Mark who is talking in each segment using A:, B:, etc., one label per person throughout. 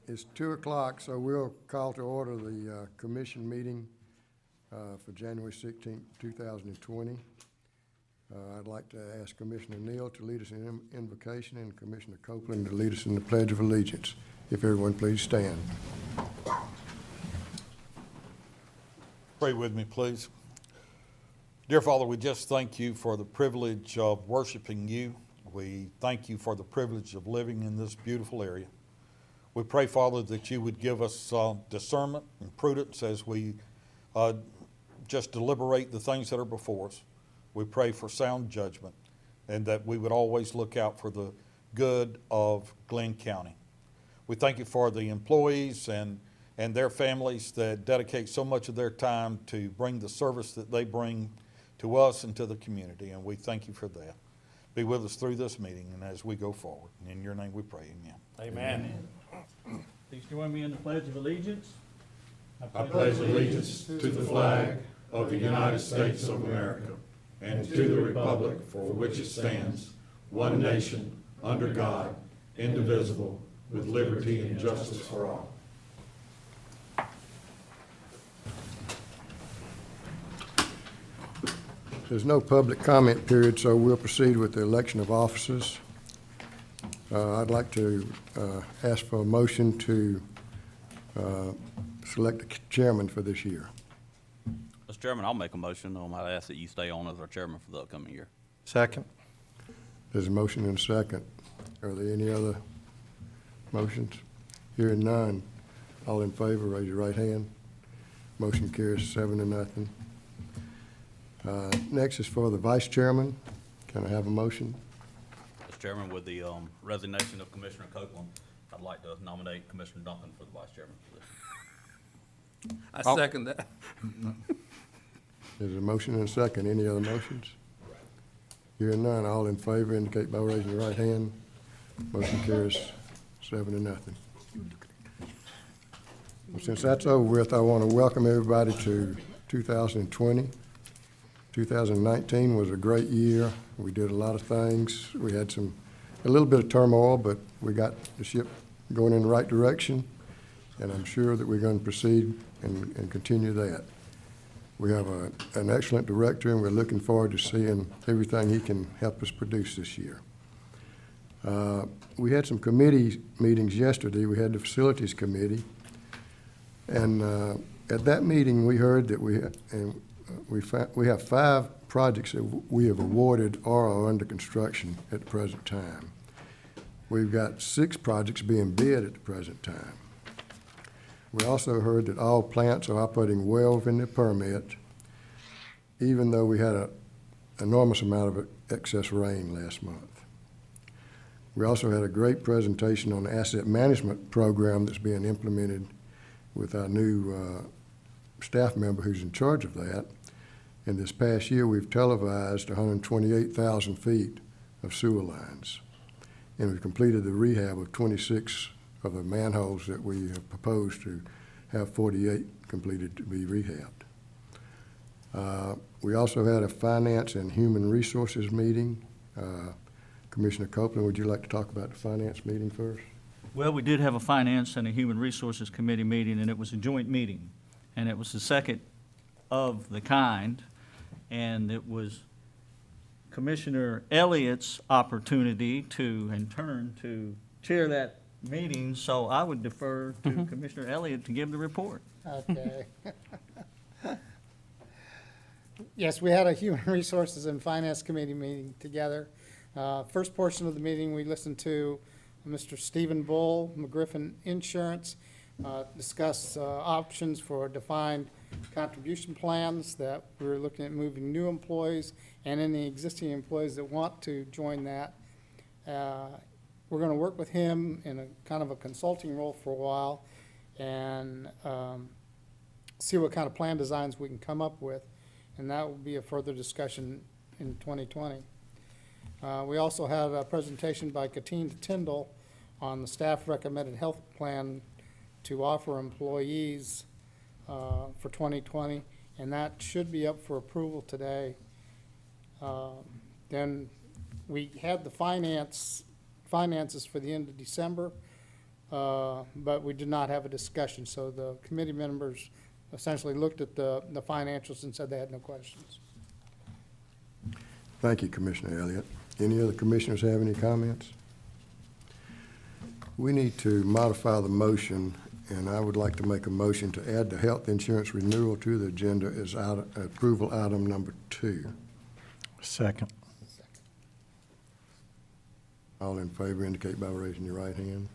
A: It's 2 o'clock, so we'll call to order the commission meeting for January 16th, 2020. I'd like to ask Commissioner Neal to lead us in invocation and Commissioner Copeland to lead us in the Pledge of Allegiance. If everyone please stand.
B: Pray with me, please. Dear Father, we just thank you for the privilege of worshiping you. We thank you for the privilege of living in this beautiful area. We pray, Father, that you would give us discernment and prudence as we just deliberate the things that are before us. We pray for sound judgment and that we would always look out for the good of Glynn County. We thank you for the employees and their families that dedicate so much of their time to bring the service that they bring to us and to the community, and we thank you for that. Be with us through this meeting and as we go forward. In your name we pray, amen.
C: Amen. Please join me in the Pledge of Allegiance.
D: I pledge allegiance to the flag of the United States of America and to the republic for which it stands, one nation, under God, indivisible, with liberty and justice for all.
A: There's no public comment period, so we'll proceed with the election of officers. I'd like to ask for a motion to select the chairman for this year.
E: Mr. Chairman, I'll make a motion. I'd ask that you stay on as our chairman for the upcoming year.
F: Second.
A: There's a motion and a second. Are there any other motions? Hearing none. All in favor, raise your right hand. Motion carries 7-0. Next is for the vice chairman. Can I have a motion?
E: Mr. Chairman, with the resignation of Commissioner Copeland, I'd like to nominate Commissioner Duncan for the vice chairman position.
F: I second that.
A: There's a motion and a second. Any other motions? Hearing none. All in favor indicate by raising your right hand. Motion carries 7-0. Well, since that's over with, I want to welcome everybody to 2020. 2019 was a great year. We did a lot of things. We had a little bit of turmoil, but we got the ship going in the right direction, and I'm sure that we're going to proceed and continue that. We have an excellent director, and we're looking forward to seeing everything he can help us produce this year. We had some committee meetings yesterday. We had the facilities committee, and at that meeting we heard that we have 5 projects that we have awarded or are under construction at the present time. We've got 6 projects being bid at the present time. We also heard that all plants are operating well within their permit, even though we had an enormous amount of excess rain last month. We also had a great presentation on the asset management program that's being implemented with our new staff member who's in charge of that. And this past year, we've televised 128,000 feet of sewer lines. And we've completed the rehab of 26 of the manholes that we have proposed to have 48 completed to be rehabbed. We also had a finance and human resources meeting. Commissioner Copeland, would you like to talk about the finance meeting first?
C: Well, we did have a Finance and a Human Resources Committee meeting, and it was a joint meeting. And it was the second of the kind, and it was Commissioner Elliott's opportunity to, in turn, to chair that meeting, so I would defer to Commissioner Elliott to give the report.
G: Okay. Yes, we had a Human Resources and Finance Committee meeting together. First portion of the meeting, we listened to Mr. Stephen Bull, McGriffin Insurance, discuss options for defined contribution plans that we're looking at moving new employees and any existing employees that want to join that. We're going to work with him in a kind of a consulting role for a while and see what kind of plan designs we can come up with, and that will be a further discussion in 2020. We also had a presentation by Katine Tyndall on the staff recommended health plan to offer employees for 2020, and that should be up for approval today. Then we had the finance finances for the end of December, but we did not have a discussion. So the committee members essentially looked at the financials and said they had no questions.
A: Thank you, Commissioner Elliott. Any other commissioners have any comments? We need to modify the motion, and I would like to make a motion to add the health insurance renewal to the agenda as approval item number 2.
F: Second.
A: All in favor indicate by raising your right hand.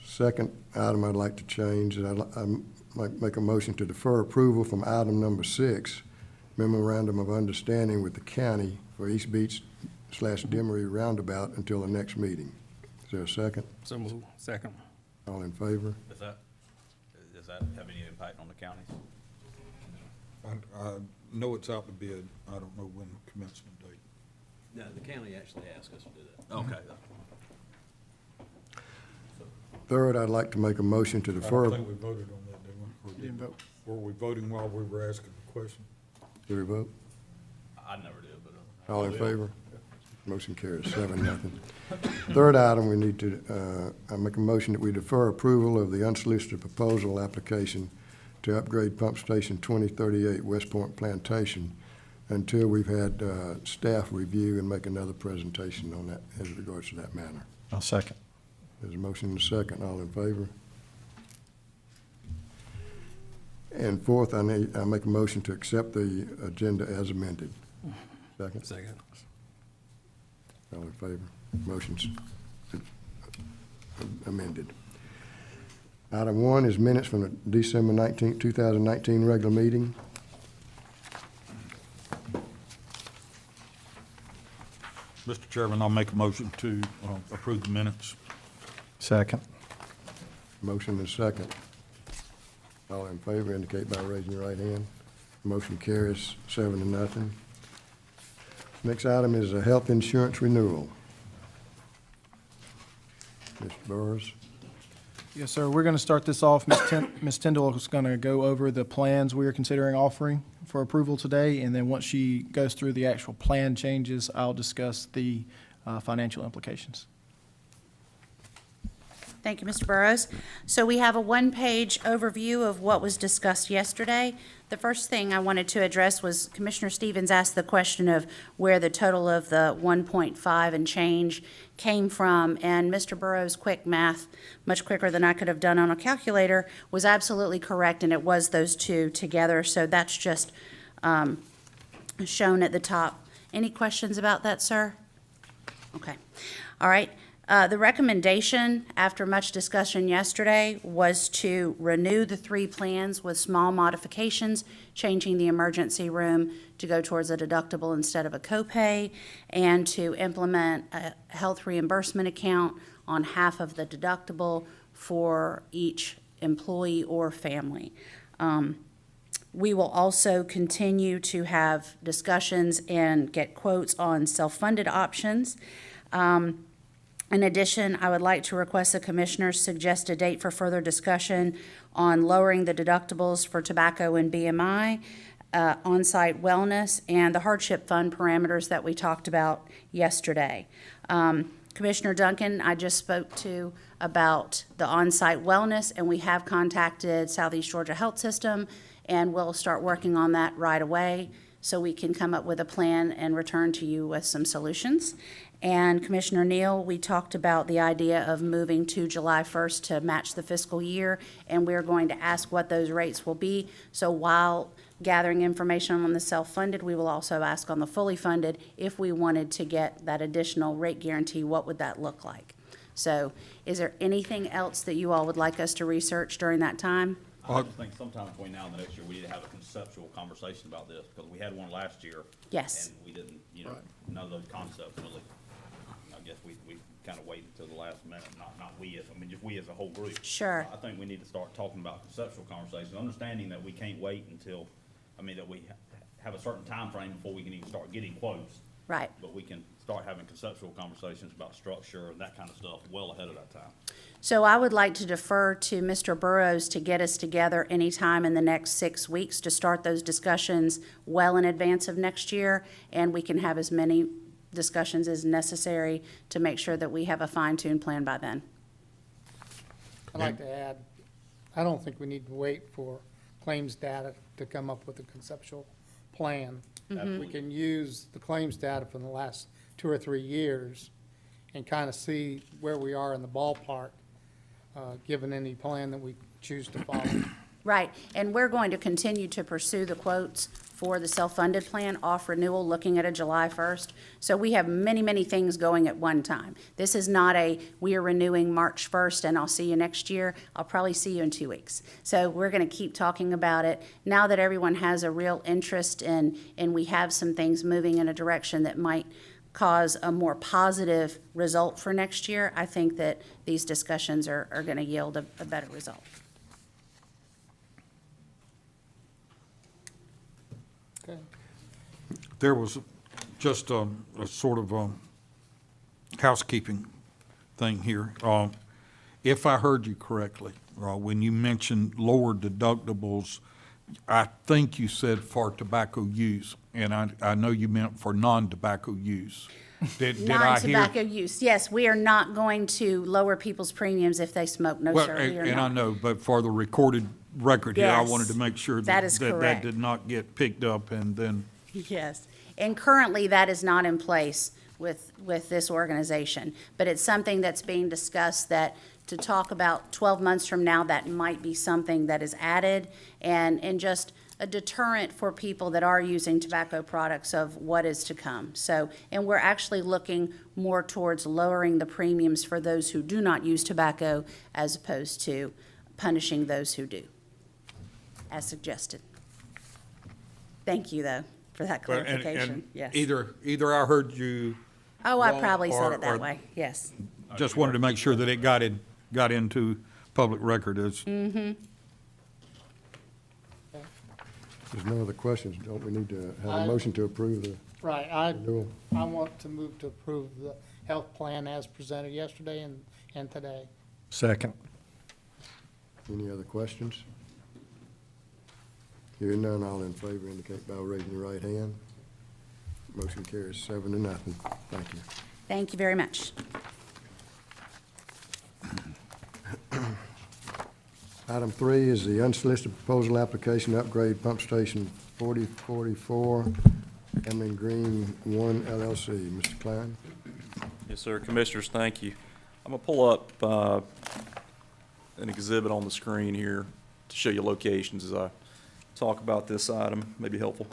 A: Second item I'd like to change, is I'd like make a motion to defer approval from item number 6, memorandum of understanding with the county for East Beach / Demery roundabout until the next meeting. Is there a second?
F: So moved. Second.
A: All in favor?
E: Does that have any impact on the counties?
B: I know it's out to bid. I don't know when the commencement date.
H: No, the county actually asked us to do that.
E: Okay.
A: Third, I'd like to make a motion to
B: I
A: defer.
B: don't think we voted on that, did we? Or
G: Didn't vote.
B: Were we voting while we were asking the question?
A: Do we vote?
E: I never did, but.
A: All in favor? Motion carries 7-0. Third item, we need to, I make a motion that we defer approval of the unsolicited proposal application to upgrade Pump Station 2038 West Point Plantation until we've had staff review and make another presentation on that as regards to that matter.
F: I'll second.
A: There's a motion and a second. All in favor? And fourth, I make a motion to accept the agenda as amended. Second?
F: Second.
A: All in favor? Motion's amended. Item 1 is minutes from the December 19th, 2019 regular meeting.
B: Mr. Chairman, I'll make a motion to approve the minutes.
F: Second.
A: Motion and second. All in favor indicate by raising your right hand. Motion carries 7-0. Next item is a health insurance renewal. Mr. Burris.
I: Yes, sir. We're going to start this off. Ms. Tyndall is going to go over the plans we are considering offering for approval today, and then once she goes through the actual plan changes, I'll discuss the financial implications.
J: Thank you, Mr. Burrows. So we have a one-page overview of what was discussed yesterday. The first thing I wanted to address was Commissioner Stevens asked the question of where the total of the 1.5 and change came from, and Mr. Burrows' quick math, much quicker than I could have done on a calculator, was absolutely correct, and it was those two together, so that's just shown at the top. Any questions about that, sir? Okay. All right. The recommendation, after much discussion yesterday, was to renew the 3 plans with small modifications, changing the emergency room to go towards a deductible instead of a copay, and to implement a health reimbursement account on half of the deductible for each employee or family. We will also continue to have discussions and get quotes on self-funded options. In addition, I would like to request the commissioners suggest a date for further discussion on lowering the deductibles for tobacco and BMI, on-site wellness, and the hardship fund parameters that we talked about yesterday. Commissioner Duncan, I just spoke to about the on-site wellness, and we have contacted Southeast Georgia Health System, and we'll start working on that right away so we can come up with a plan and return to you with some solutions. And Commissioner Neal, we talked about the idea of moving to July 1st to match the fiscal year, and we're going to ask what those rates will be. So while gathering information on the self-funded, we will also ask on the fully funded, if we wanted to get that additional rate guarantee, what would that look like? So is there anything else that you all would like us to research during that time?
E: I just think sometime between now and the next year, we need to have a conceptual conversation about this, because we had one last year.
J: Yes.
E: And we didn't, none of those concepts really, I guess we kind of waited until the last minute, not we as, just we as a whole group.
J: Sure.
E: I think we need to start talking about conceptual conversations, understanding that we can't wait until, that we have a certain time frame before we can even start getting quotes.
J: Right.
E: But we can start having conceptual conversations about structure and that kind of stuff well ahead of that time.
J: So I would like to defer to Mr. Burrows to get us together anytime in the next 6 weeks to start those discussions well in advance of next year, and we can have as many discussions as necessary to make sure that we have a fine-tuned plan by then.
G: I'd like to add, I don't think we need to wait for claims data to come up with a conceptual plan. We can use the claims data from the last 2 or 3 years and kind of see where we are in the ballpark, given any plan that we choose to follow.
J: Right, and we're going to continue to pursue the quotes for the self-funded plan off renewal, looking at a July 1st. So we have many, many things going at one time. This is not a, we are renewing March 1st and I'll see you next year. I'll probably see you in 2 weeks. So we're going to keep talking about it. Now that everyone has a real interest in, and we have some things moving in a direction that might cause a more positive result for next year, I think that these discussions are going to yield a better result.
G: Okay.
B: There was just a sort of housekeeping thing here. If I heard you correctly, when you mentioned lower deductibles, I think you said for tobacco use, and I know you meant for non-tobacco use. Did I hear?
J: Non-tobacco use, yes. We are not going to lower people's premiums if they smoke. No,
B: Well,
J: sir, we are
B: and I
J: not.
B: know, but for the recorded record here, I
J: Yes,
B: wanted to make sure
J: that
B: that
J: is
B: that
J: correct.
B: did not get picked up and then.
J: Yes, and currently that is not in place with this organization. But it's something that's being discussed, that to talk about 12 months from now, that might be something that is added, and just a deterrent for people that are using tobacco products of what is to come. So, and we're actually looking more towards lowering the premiums for those who do not use tobacco as opposed to punishing those who do, as suggested. Thank you, though, for that
B: Well, and
J: clarification. Yes.
B: Either I heard you.
J: Oh, I
B: wrong
J: probably said it
B: or
J: that way, yes.
B: Just wanted to make sure that it got into public record as.
A: There's no other questions. Don't we need to have a
G: I-
A: motion to approve the
G: Right,
A: renewal?
G: I want to move to approve the health plan as presented yesterday and today.
F: Second.
A: Any other questions? Hearing none, all in favor indicate by raising your right hand. Motion carries 7-0. Thank you.
J: Thank you very much.
A: Item 3 is the unsolicited proposal application to upgrade pump station 4044, Brunswick-Glynn 1 LLC. Mr. Klein?
K: Yes, sir. Commissioners, thank you. I'm going to pull up an exhibit on the screen here to show you locations as I talk about this item. May be helpful.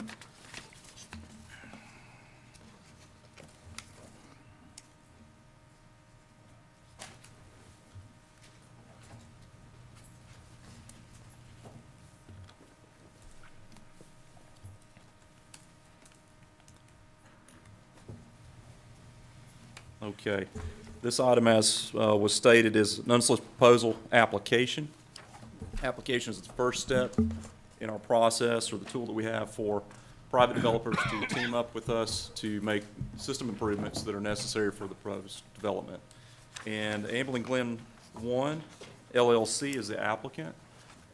K: Okay. This item, as was stated, is an unsolicited proposal application. Application is the first step in our process, or the tool that we have for private developers to team up with us to make system improvements that are necessary for the proposed development. And Brunswick-Glynn 1 LLC is the applicant,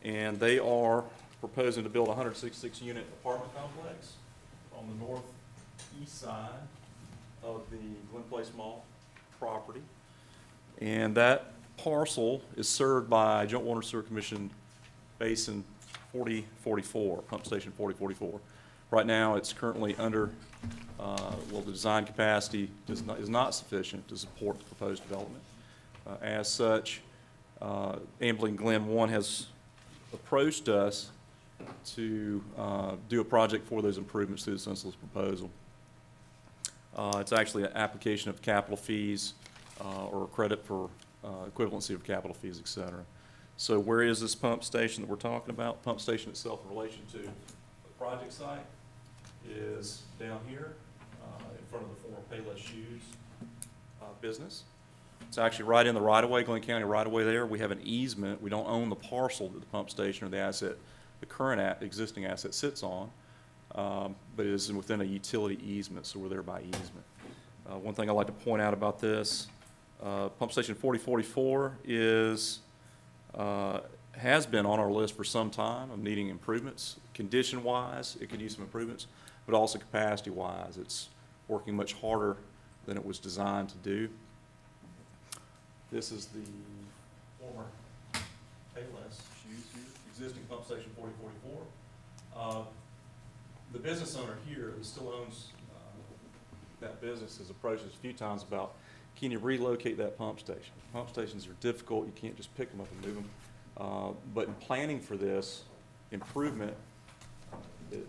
K: and they are proposing to build a 166-unit apartment complex on the northeast side of the Glen Place Mall property. And that parcel is served by Joint Water and Sewer Commission Basin 4044, Pump Station 4044. Right now, it's currently under, well, the design capacity is not sufficient to support the proposed development. As such, Brunswick-Glynn 1 has approached us to do a project for those improvements through this unsolicited proposal. It's actually an application of capital fees or credit for equivalency of capital fees, et cetera. So where is this pump station that we're talking about? Pump station itself in relation to the project site is down here in front of the former Payless Shoes business. It's actually right in the right-of-way, Glenn County right-of-way there. We have an easement. We don't own the parcel that the pump station or the asset, the current existing asset sits on, but it is within a utility easement, so we're there by easement. One thing I'd like to point out about this, Pump Station 4044 has been on our list for some time of needing improvements. Condition-wise, it could use some improvements, but also capacity-wise. It's working much harder than it was designed to do. This is the former Payless shoes here, existing pump station 4044. The business owner here who still owns that business has approached us a few times about, can you relocate that pump station? Pump stations are difficult. You can't just pick them up and move them. But in planning for this improvement,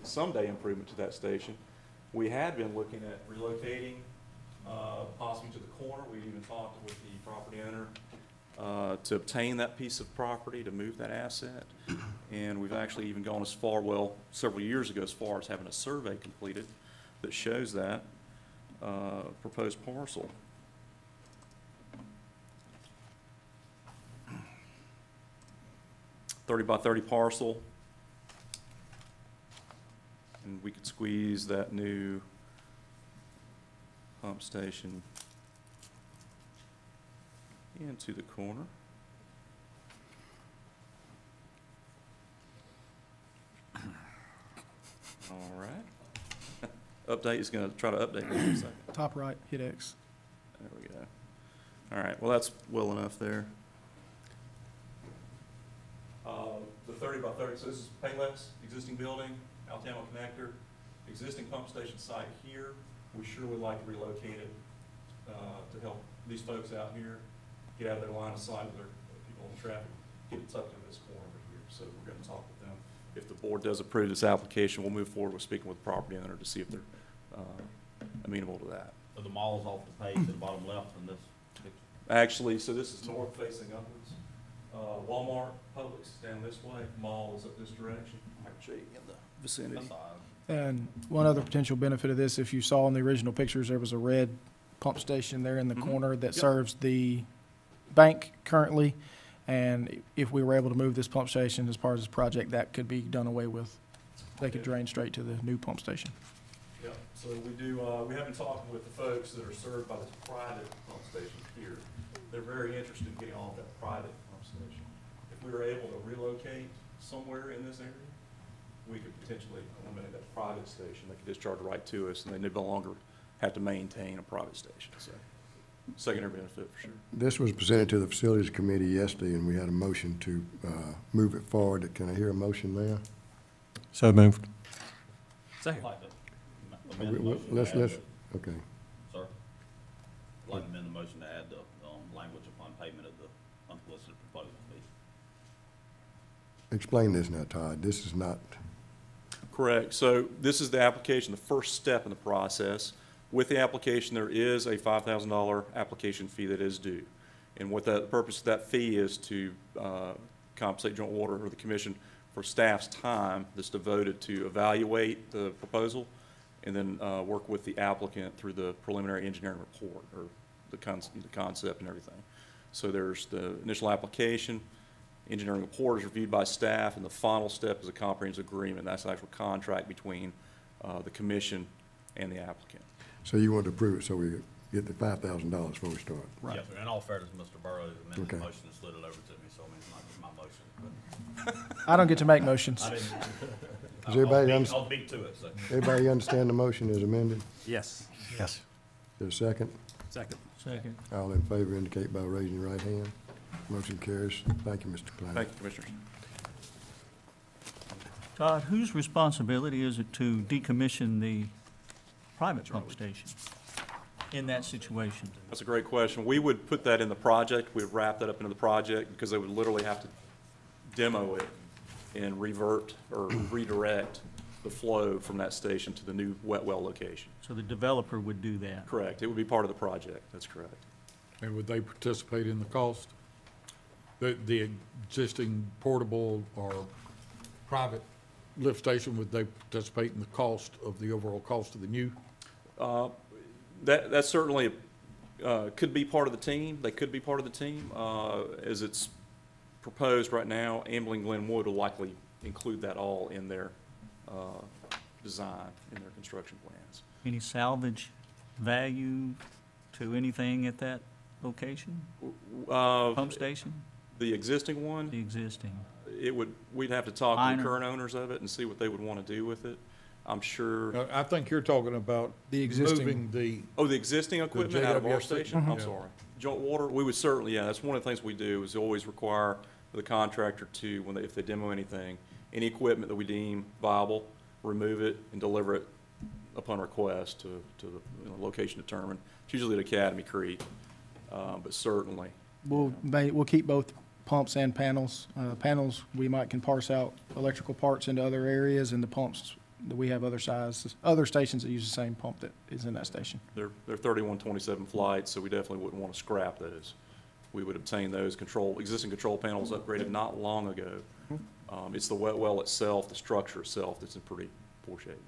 K: someday improvement to that station, we had been looking at relocating possibly to the corner. We even talked with the property owner to obtain that piece of property, to move that asset. And we've actually even gone as far, well, several years ago, as far as having a survey completed that shows that proposed parcel. .30 by 30 parcel. And we could squeeze that new pump station into the corner. All right. Update is going to try to update me in a second.
I: Top right, hit X.
K: There we go. All right, well, that's well enough there. The 30 by 30, so this is Payless, existing building, Altamont connector, existing pump station site here. We sure would like to relocate it to help these folks out here get out of their line of sight of their people in traffic, get it tucked in this corner over here. So we're going to talk with them. If the board does approve this application, we'll move forward with speaking with the property owner to see if they're amenable to that.
E: So the mall's off the page at the bottom left in this picture.
K: Actually, so this is north facing upwards. Walmart, Publix down this way, mall is up this direction. I can show you in the vicinity.
E: That's all
I: And one other potential benefit of this, if you saw in the original pictures, there was a red pump station there in the corner that
K: Yep.
I: serves the bank currently. And if we were able to move this pump station as part of this project, that could be done away with. They could drain straight to the new pump station.
K: Yeah, so we do, we have been talking with the folks that are served by this private pump station here. They're very interested in getting off that private pump station. If we were able to relocate somewhere in this area, we could potentially eliminate that private station. They could discharge right to us, and they no longer have to maintain a private station. So, secondary benefit for sure.
A: This was presented to the Facilities Committee yesterday, and we had a motion to move it forward. Can I hear a motion there?
F: So moved.
E: I'd like to amend the motion to
A: Let's,
E: add the-
A: okay.
E: Sir? I'd like to amend the motion to add the language upon payment of the unsolicited proposal fee.
A: Explain this now, Todd. This is not,
K: Correct. So this is the application, the first step in the process. With the application, there is a $5,000 application fee that is due. And what the purpose of that fee is to compensate joint water or the commission for staff's time that's devoted to evaluate the proposal and then work with the applicant through the preliminary engineering report or the concept and everything. So there's the initial application, engineering report is reviewed by staff, and the final step is a comprehensive agreement. That's the actual contract between the commission and the applicant.
A: so you want to approve it so we get the $5,000 before we start?
I: Right.
E: Yes, sir. In all fairness, Mr. Burrows amended the
A: Okay.
E: motion and slid it over to me, so I mean, it's not just my motion. But
I: I don't get to make motions.
E: I didn't.
A: Does everybody
E: I'll beat to it, so.
A: Everybody understand the motion is amended?
F: Yes. Yes.
A: Is there a second?
H: Second.
C: Second.
A: All in favor indicate by raising your right hand. Motion carries. Thank you, Mr. Klein.
K: Thank you, Commissioners.
C: Todd, whose responsibility is it to decommission the private pump station in that situation?
K: That's a great question. We would put that in the project. We'd wrap that up into the project because they would literally have to demo it and revert or redirect the flow from that station to the new wet well location.
C: So the developer would do that?
K: Correct. It would be part of the project. That's correct.
B: And would they participate in the cost? The existing portable or private lift station, would they participate in the cost of the overall cost of the new?
K: That certainly could be part of the team. They could be part of the team. As it's proposed right now, Brunswick-Glynn will likely include that all in their design, in their construction plans.
C: Any salvage value to anything at that location? Pump station,
K: The existing one,
C: the existing?
K: we'd have to talk to the
C: Minor.
K: current owners of it and see what they would want to do with it. I'm sure,
B: I think you're talking about
I: The existing-
B: moving the,
K: oh, the existing equipment out of our
B: JWSC?
K: station? I'm
B: Yeah.
K: sorry. Joint water, we would certainly, yeah, that's one of the things we do, is always require the contractor to, if they demo anything, any equipment that we deem viable, remove it and deliver it upon request to the location determined. It's usually at Academy Creek, but certainly.
I: We'll keep both pumps and panels. Panels, we can parse out electrical parts into other areas, and the pumps, that we have other sizes, other stations that use the same pump that is in that station.
K: They're 3127 flights, so we definitely wouldn't want to scrap those. We would obtain those existing control panels upgraded not long ago. It's the wet well itself, the structure itself, that's in pretty poor shape.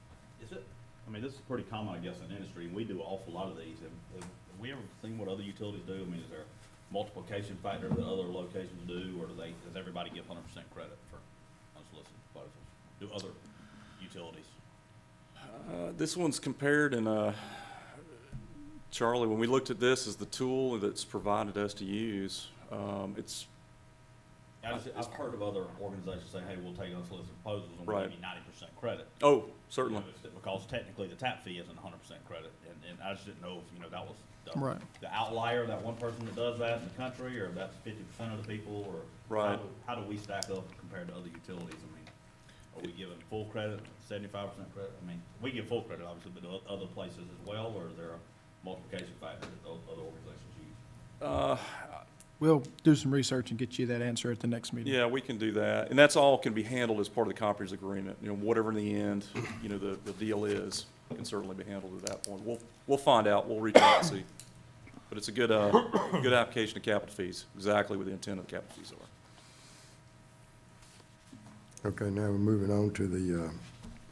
E: Is it, I mean, this is pretty common, I guess, in the industry, and we do an awful lot of these. Have we ever seen what other utilities do? I mean, is there a multiplication factor that other locations do, or does everybody get 100% credit for unsolicited proposals? Do other utilities?
K: This one's compared, and Charlie, when we looked at this as the tool that's provided us to use, it's,
E: I've heard of other organizations say, hey, we'll take unsolicited proposals and we'll
K: Right.
E: give you 90% credit.
K: oh, certainly.
E: Because technically the tap fee isn't 100% credit, and I just didn't know if, that was
I: Right.
E: the outlier, that one person that does that in the country, or that's 50% of the people, or
K: Right.
E: how do we stack up compared to other utilities? I mean, are we giving full credit, 75% credit? I mean, we give full credit, obviously, but other places as well, or is there a multiplication factor that other organizations use?
I: We'll do some research and get you that answer at the next meeting.
K: Yeah, we can do that, and that's all can be handled as part of the comprehensive agreement. Whatever in the end, the deal is, can certainly be handled at that point. We'll find out, we'll reach out and see. But it's a good application of capital fees, exactly what the intent of the capital fees are.
A: Okay, now we're moving on to the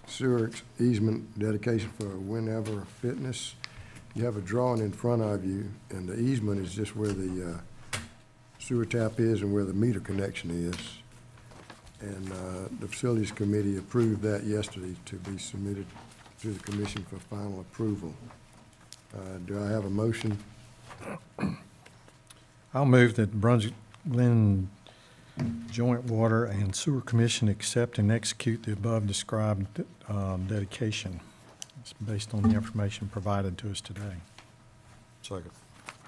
A: sewer easement dedication for Whenever Fitness. You have a drawing in front of you, and the easement is just where the sewer tap is and where the meter connection is. And the Facilities Committee approved that yesterday to be submitted to the commission for final approval. Do I have a motion?
F: I'll move that the Brunswick-Glynn Joint Water and Sewer Commission accept and execute the above described dedication. It's based on the information provided to us today.
A: Second.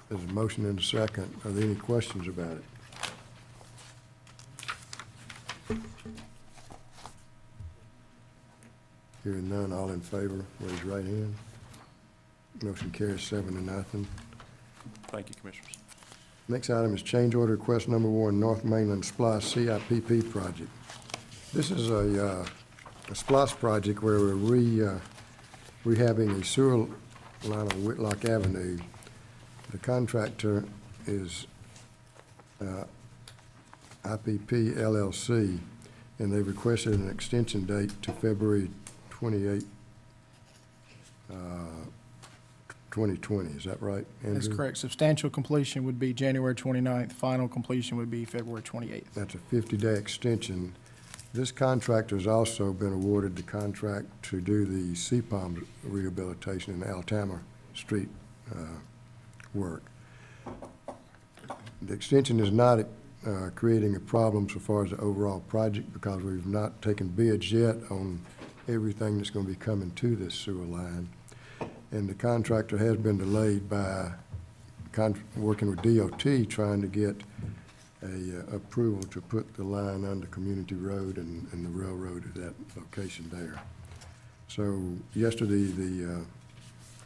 A: There's a motion and a second. Are there any questions about it? Hearing none, all in favor, raise your right hand. Motion carries 7-0.
K: Thank you, Commissioners.
A: Next item is change order request number 1, North Mainland SPLOST CIPP project. This is a SPLOST project where we're rehabbing a sewer line on Whitlock Avenue. The contractor is IPP LLC, and they requested an extension date to February 28, 2020. Is that right, Andrew?
I: That's correct. Substantial completion would be January 29th. Final completion would be February 28th.
A: That's a 50-day extension. This contractor has also been awarded the contract to do the CPOM rehabilitation in the Altama Street work. The extension is not creating a problem so far as the overall project because we've not taken bids yet on everything that's going to be coming to this sewer line. And the contractor has been delayed by working with DOT trying to get a approval to put the line under Community Road and the railroad at that location there. So yesterday, the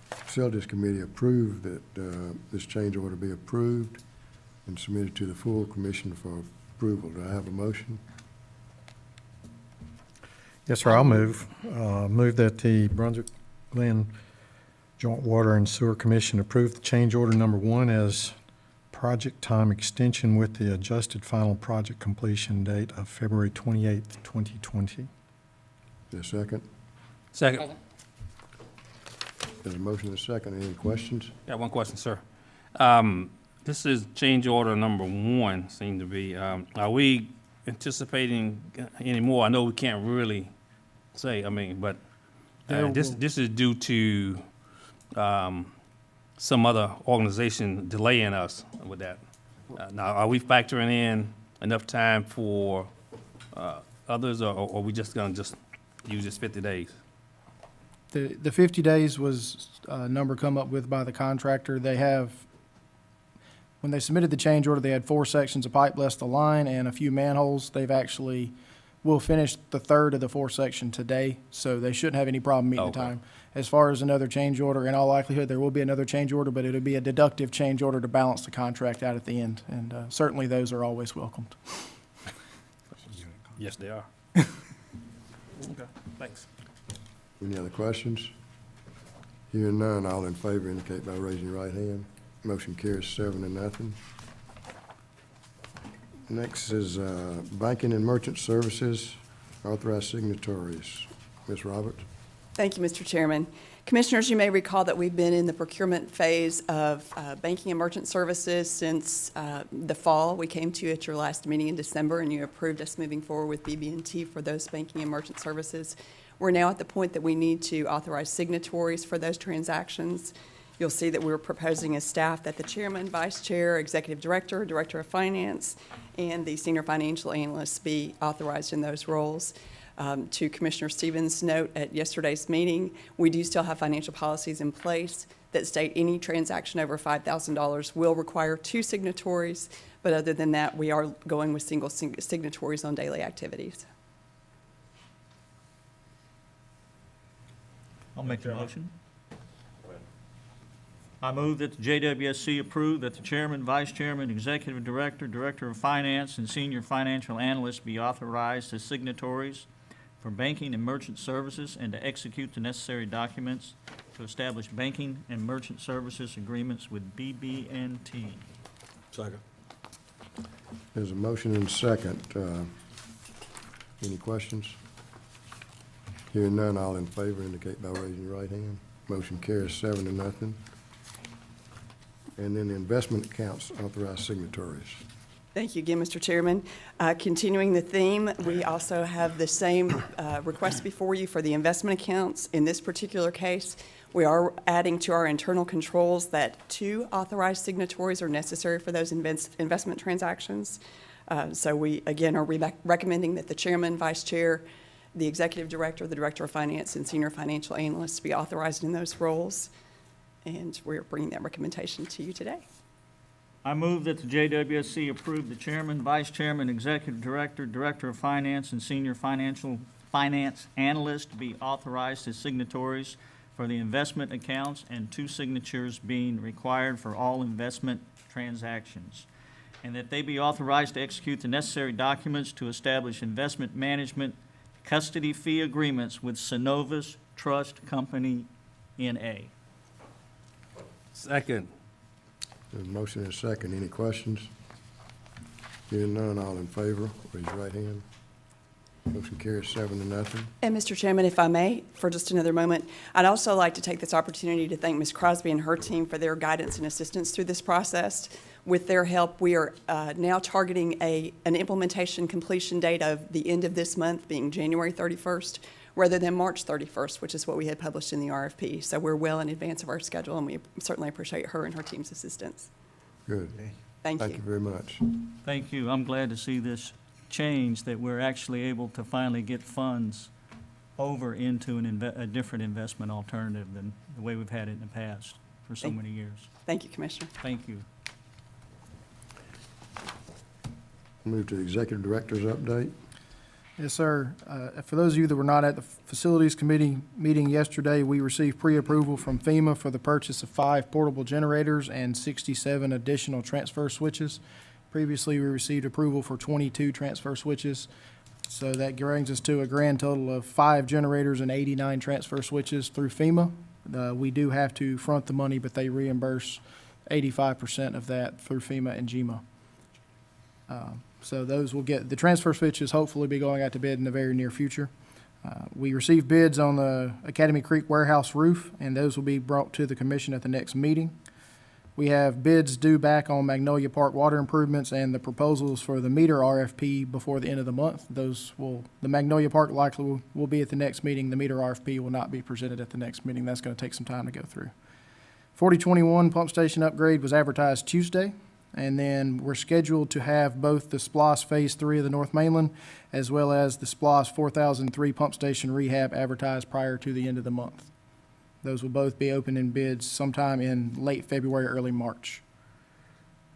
A: Facilities Committee approved that this change order be approved and submitted to the full commission for approval. Do I have a motion?
F: Yes, sir, I'll move that the Brunswick-Glynn Joint Water and Sewer Commission approve the change order number 1 as project time extension with the adjusted final project completion date of February 28th, 2020.
A: Is there a second?
L: Second.
A: There's a motion and a second. Any questions?
L: Got one question, sir. This is change order number 1, seem to be. Are we anticipating any more? I know we can't really say, but this is due to some other organization delaying us with that. Now, are we factoring in enough time for others, or are we just gonna use this 50 days?
I: The 50 days was a number come up with by the contractor. They have, when they submitted the change order, they had 4 sections of pipe less the line and a few manholes. They've actually, will finish the third of the 4 section today, so they shouldn't have any problem meeting the
L: Okay.
I: time. As far as another change order, in all likelihood, there will be another change order, but it'll be a deductive change order to balance the contract out at the end. And certainly those are always welcomed.
L: Yes, they are. Okay, thanks.
A: Any other questions? Hearing none, all in favor indicate by raising your right hand. Motion carries 7-0. Next is banking and merchant services, authorized signatories. Ms. Roberts?
M: Thank you, Mr. Chairman. Commissioners, you may recall that we've been in the procurement phase of banking and merchant services since the fall. We came to you at your last meeting in December, and you approved us moving forward with BB&T for those banking and merchant services. We're now at the point that we need to authorize signatories for those transactions. You'll see that we're proposing as staff that the chairman, vice chair, executive director, director of finance, and the senior financial analyst be authorized in those roles. To Commissioner Stevens' note at yesterday's meeting, we do still have financial policies in place that state any transaction over $5,000 will require 2 signatories, but other than that, we are going with single signatories on daily activities.
C: I'll make the motion. I move that the JWSC approve that the chairman, vice chairman, executive director, director of finance, and senior financial analyst be authorized as signatories for banking and merchant services and to execute the necessary documents to establish banking and merchant services agreements with BB&T.
H: Second.
A: There's a motion and a second. Any questions? Hearing none, all in favor indicate by raising your right hand. Motion carries 7-0. And then the investment accounts, authorized signatories.
M: Thank you again, Mr. Chairman. Continuing the theme, we also have the same request before you for the investment accounts. In this particular case, we are adding to our internal controls that 2 authorized signatories are necessary for those investment transactions. So we, again, are recommending that the chairman, vice chair, the executive director, the director of finance, and senior financial analysts be authorized in those roles. And we're bringing that recommendation to you today.
C: I move that the JWSC approve the chairman, vice chairman, executive director, director of finance, and senior finance analyst be authorized as signatories for the investment accounts, and 2 signatures being required for all investment transactions, and that they be authorized to execute the necessary documents to establish investment management custody fee agreements with Synovus Trust Company, N.A.
L: Second.
A: There's a motion and a second. Any questions? Hearing none, all in favor, raise your right hand. Motion carries 7-0.
M: And Mr. Chairman, if I may, for just another moment, I'd also like to take this opportunity to thank Ms. Crosby and her team for their guidance and assistance through this process. With their help, we are now targeting an implementation completion date of the end of this month, being January 31st, rather than March 31st, which is what we had published in the RFP. So we're well in advance of our schedule, and we certainly appreciate her and her team's assistance.
A: Good.
M: Thank you.
A: Thank you very much.
C: Thank you. I'm glad to see this change, that we're actually able to finally get funds over into a different investment alternative than the way we've had it in the past for so many years.
M: Thank you, Commissioner.
C: Thank you.
A: Move to the executive director's update.
I: Yes, sir. For those of you that were not at the Facilities Committee meeting yesterday, we received pre-approval from FEMA for the purchase of 5 portable generators and 67 additional transfer switches. Previously, we received approval for 22 transfer switches, so that brings us to a grand total of 5 generators and 89 transfer switches through FEMA. We do have to front the money, but they reimburse 85% of that through FEMA and GEMA. So those will get, the transfer switches hopefully be going out to bid in the very near future. We received bids on the Academy Creek warehouse roof, and those will be brought to the commission at the next meeting. We have bids due back on Magnolia Park water improvements and the proposals for the meter RFP before the end of the month. Those will, the Magnolia Park likely will be at the next meeting. The meter RFP will not be presented at the next meeting. That's going to take some time to go through. 4021 pump station upgrade was advertised Tuesday. And then we're scheduled to have both the SPLOS Phase 3 of the North Mainland as well as the SPLOS 4003 pump station rehab advertised prior to the end of the month. Those will both be open in bids sometime in late February, early March.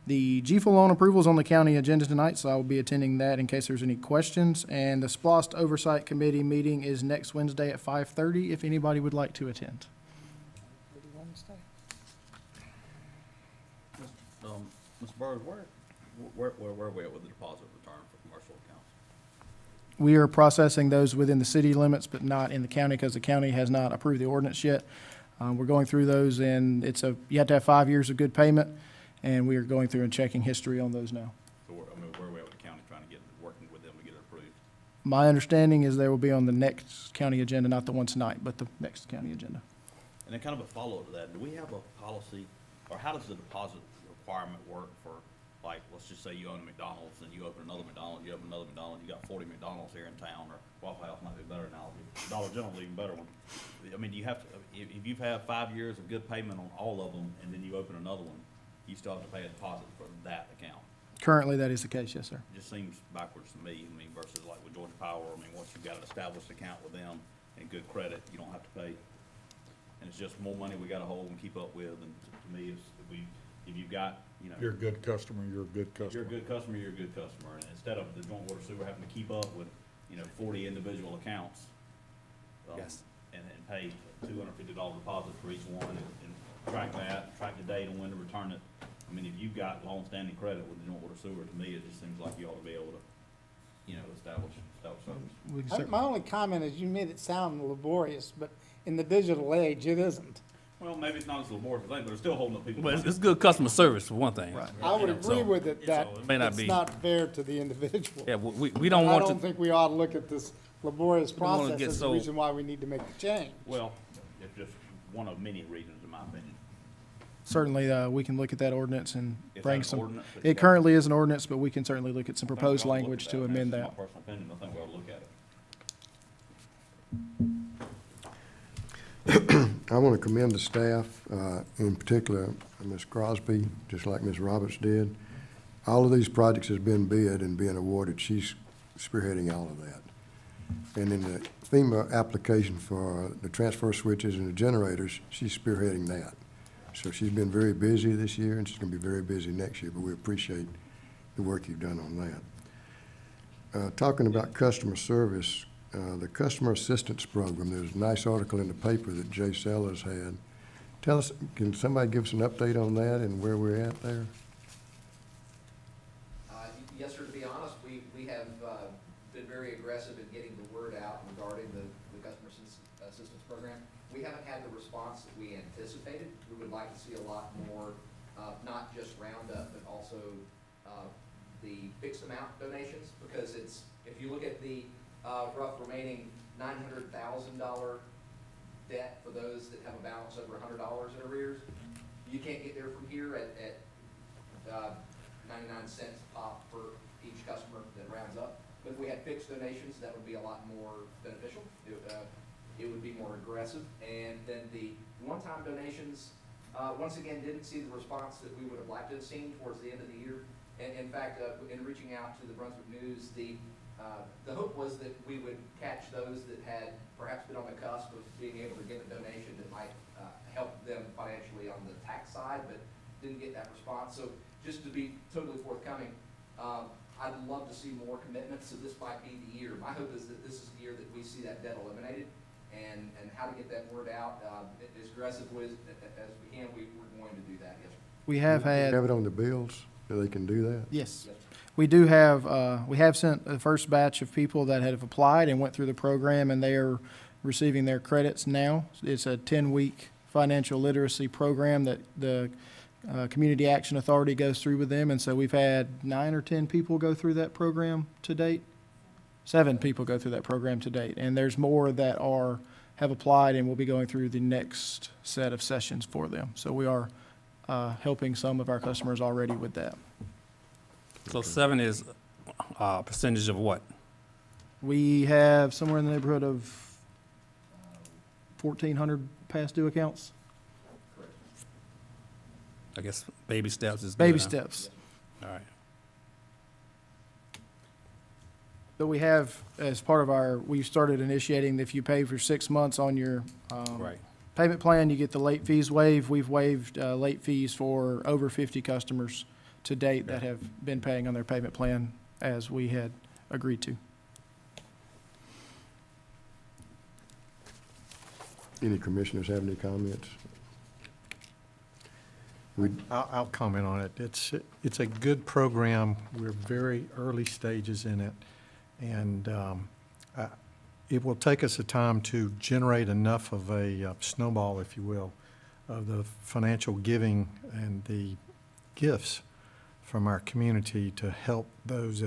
I: The GFL loan approval is on the county agenda tonight, so I will be attending that in case there's any questions. And the SPLOST Oversight Committee meeting is next Wednesday at 5:30, if anybody would like to attend.
E: Mr. Burrs, where are we at with the deposit return for commercial accounts?
I: We are processing those within the city limits, but not in the county, because the county has not approved the ordinance yet. We're going through those, and you have to have 5 years of good payment, and we are going through and checking history on those now.
E: So where are we at with the county trying to working with them to get it approved?
I: My understanding is they will be on the next county agenda, not the one tonight, but the next county agenda.
E: And then kind of a follow-up to that, do we have a policy, or how does the deposit requirement work for, like, let's just say you own a McDonald's, and you open another McDonald's, you open another McDonald's, you got 40 McDonald's here in town, or Waffle House might be a better analogy, Dollar General's even better one. I mean, do you have to, if you've had 5 years of good payment on all of them, and then you open another one, you still have to pay a deposit for that account?
I: Currently, that is the case, yes, sir.
E: It just seems backwards to me, I mean, versus like with Georgia Power, I mean, once you've got an established account with them and good credit, you don't have to pay. And it's just more money we gotta hold and keep up with, and to me, if you've got, you know.
B: You're a good customer, you're a good customer.
E: You're a good customer, you're a good customer, and instead of the joint water sewer having to keep up with, 40 individual accounts.
H: Yes.
E: And pay $250 deposit for each one, and track that, track the date on when to return it. I mean, if you've got long-standing credit with the joint water sewer, to me, it just seems like you ought to be able to, establish service.
G: My only comment is you made it sound laborious, but in the digital age, it isn't.
E: Well, maybe it's not as laborious as they, but it's still holding up people.
L: But it's good customer service for one thing.
G: I would agree with it, that
L: it may not
G: it's
L: be-
G: not fair to the individual.
L: Yeah, we don't
G: I
L: want
G: don't
L: to,
G: think we ought to look at this laborious
L: don't wanna
G: process
L: get
G: as the
L: so-
G: reason why we need to make the change.
E: Well, it's just one of many reasons, in my opinion.
I: Certainly, we can look at that ordinance and
E: Is
I: bring
E: that an
I: some.
E: ordinance that you
I: It
E: got?
I: currently is an ordinance, but we can certainly look at some
E: I think we
I: proposed
E: ought look at
I: language to
E: I mean,
I: amend
E: that's
I: that.
E: just my personal opinion, I think we ought to look at it.
A: I want to commend the staff, in particular, Ms. Crosby, just like Ms. Roberts did. All of these projects has been bid and being awarded. She's spearheading all of that. And in the FEMA application for the transfer switches and the generators, she's spearheading that. So she's been very busy this year, and she's going to be very busy next year, but we appreciate the work you've done on that. Talking about customer service, the customer assistance program, there's a nice article in the paper that Jay Sellers had. Tell us, can somebody give us an update on that and where we're at there?
N: Yes, sir, to be honest, we have been very aggressive in getting the word out regarding the customer assistance program. We haven't had the response that we anticipated. We would like to see a lot more, not just roundup, but also the fixed amount donations, because if you look at the rough remaining $900,000 debt for those that have a balance over $100 in arrears, you can't get there from here at 99 cents pop for each customer that rounds up. But if we had fixed donations, that would be a lot more beneficial. It would be more aggressive. And then the one-time donations, once again, didn't see the response that we would have liked to have seen towards the end of the year. And in fact, in reaching out to the Brunswick News, the hope was that we would catch those that had perhaps been on the cusp of being able to get a donation that might help them financially on the tax side, but didn't get that response. So just to be totally forthcoming, I'd love to see more commitments, so this might be the year. My hope is that this is the year that we see that debt eliminated, and how to get that word out as aggressively as we can, we're going to do that, yes, sir.
I: We have had.
A: Have it on the bills so they can do that?
I: Yes.
N: Yes, sir.
I: We do have, we have sent the first batch of people that have applied and went through the program, and they are receiving their credits now. It's a 10-week financial literacy program that the Community Action Authority goes through with them, and so we've had 9 or 10 people go through that program to date. 7 people go through that program to date, and there's more that have applied and will be going through the next set of sessions for them. So we are helping some of our customers already with that.
L: so 7 is percentage of what?
I: We have somewhere in the neighborhood of 1,400 past due accounts.
L: I guess baby steps is good,
I: Baby
L: huh?
I: steps.
L: All right.
I: But we have, as part of we started initiating, if you pay for 6 months on your
L: Right.
I: payment plan, you get the late fees waived. We've waived late fees for over 50 customers to date that have been paying on their payment plan as we had agreed to.
A: Any commissioners have any comments?
F: I'll comment on it. It's a good program. We're very early stages in it. And it will take us a time to generate enough of a snowball, if you will, of the financial giving and the gifts from our community to help those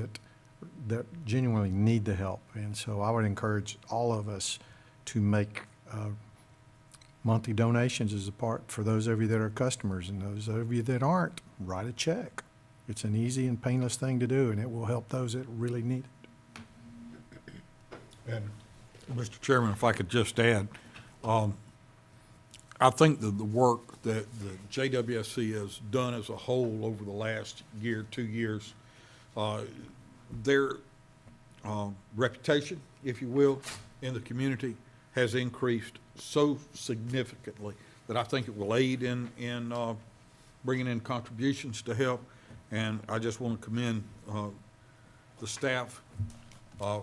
F: that genuinely need the help. And so I would encourage all of us to make monthly donations as a part for those of you that are customers, and those of you that aren't, write a check. It's an easy and painless thing to do, and it will help those that really need it.
B: And, Mr. Chairman, if I could just add, I think that the work that the JWSC has done as a whole over the last year, 2 years, their reputation, if you will, in the community has increased so significantly that I think it will aid in bringing in contributions to help. And I just want to commend the staff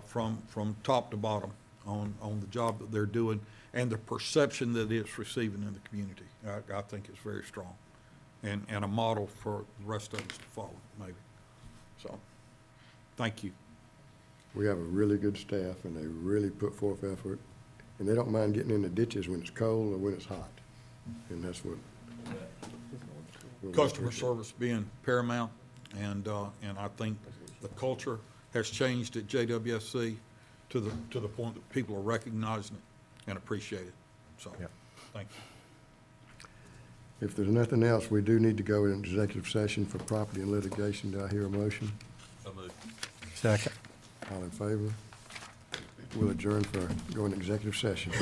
B: from top to bottom on the job that they're doing and the perception that it's receiving in the community. I think it's very strong and a model for the rest of us to follow, maybe. So, thank you.
A: We have a really good staff, and they really put forth effort, and they don't mind getting in the ditches when it's cold or when it's hot, and that's what.
B: Customer service being paramount, and I think the culture has changed at JWSC to the point that people are recognizing it and appreciate it. So,
F: Yeah.
B: thank you.
A: If there's nothing else, we do need to go in executive session for property and litigation. Do I hear a motion?
B: So moved.
F: Second.
A: All in favor? We'll adjourn for going executive session.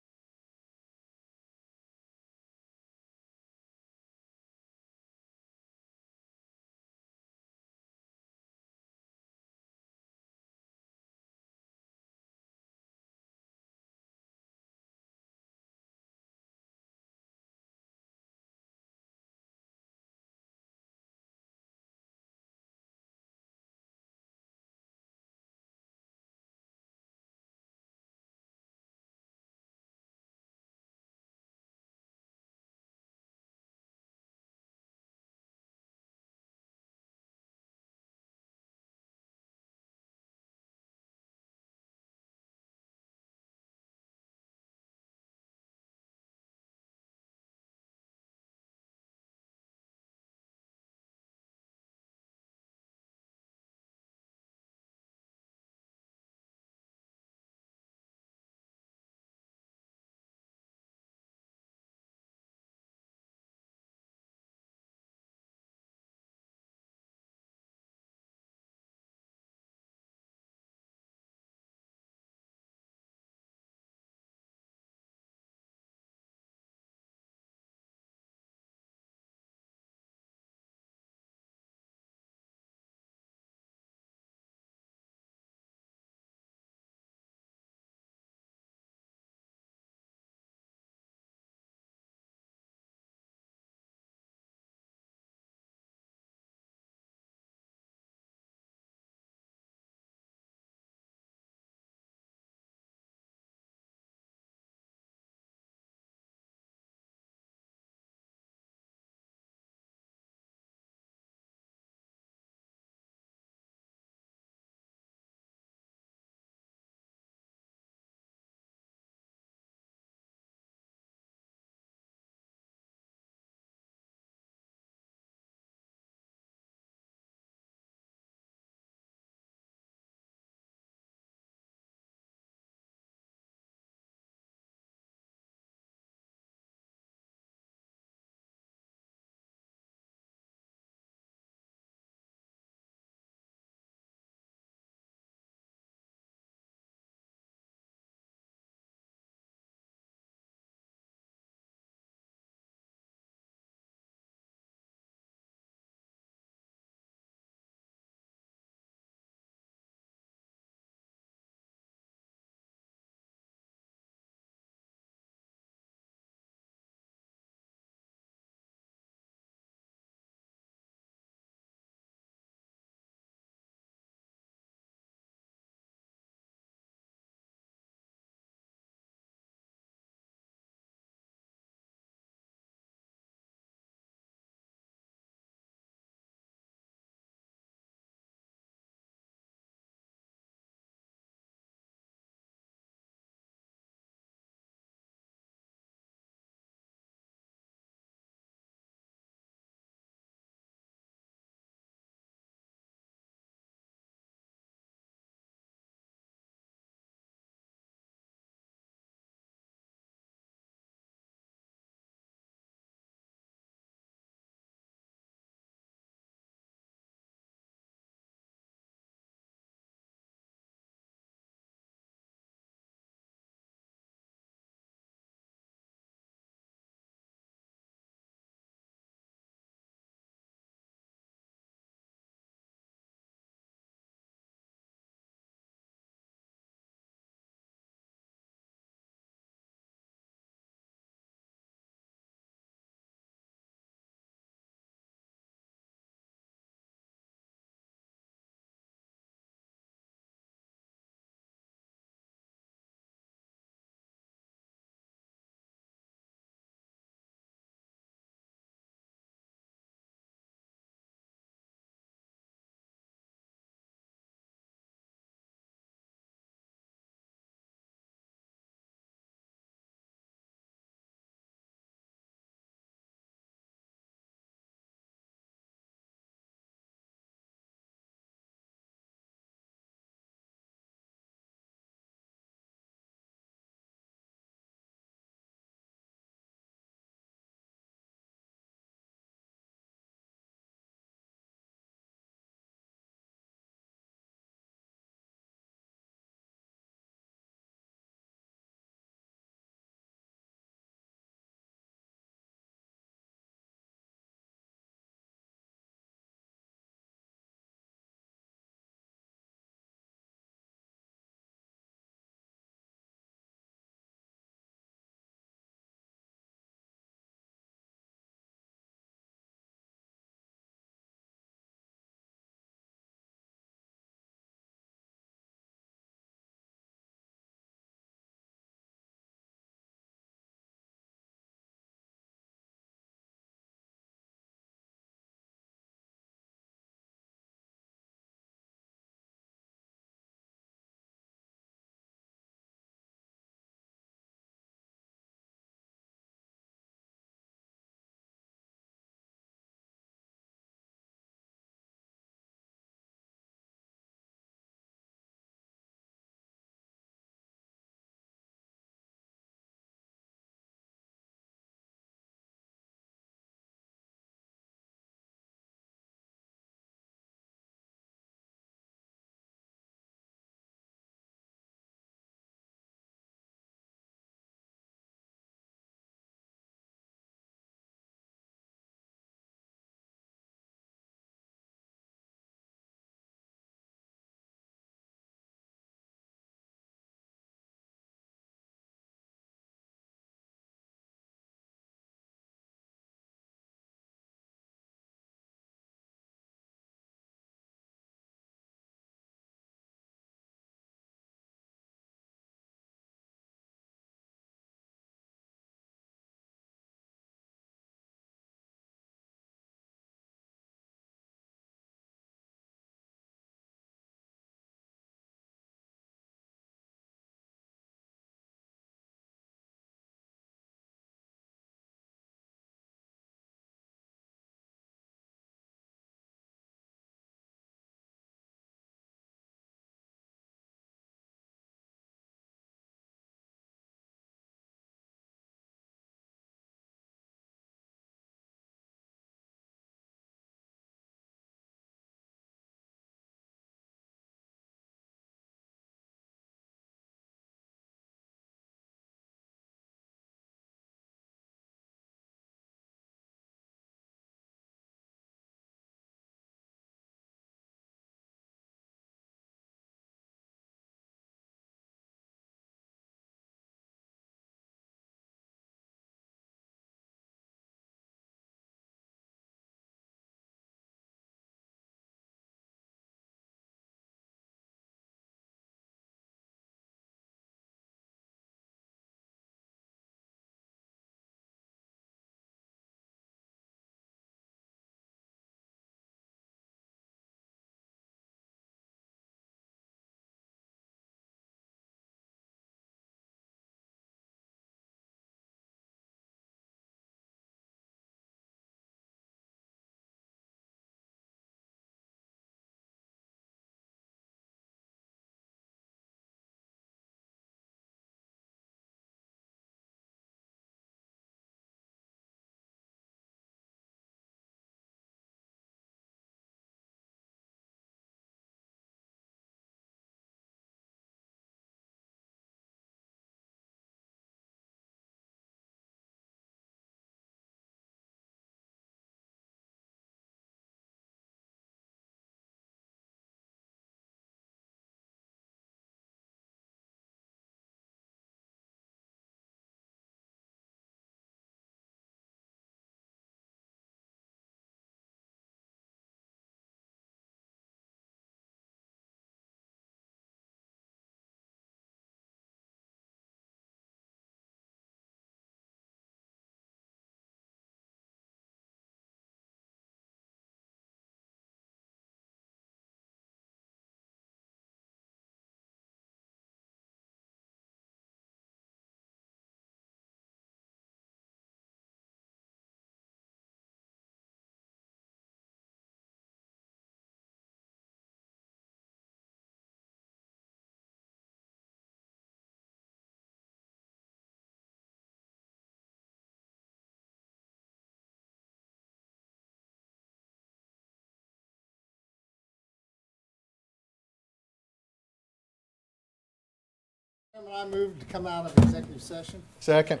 G: Chairman, I move to come out of executive session.
F: Second.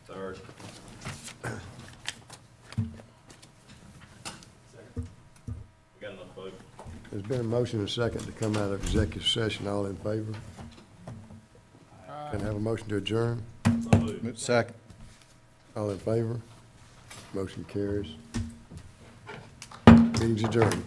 E: Third. We got enough vote?
A: There's been a motion and a second to come out of executive session. All in favor? Can I have a motion to adjourn?
E: So moved.
F: Second.
A: All in favor? Motion carries. Meeting's adjourned.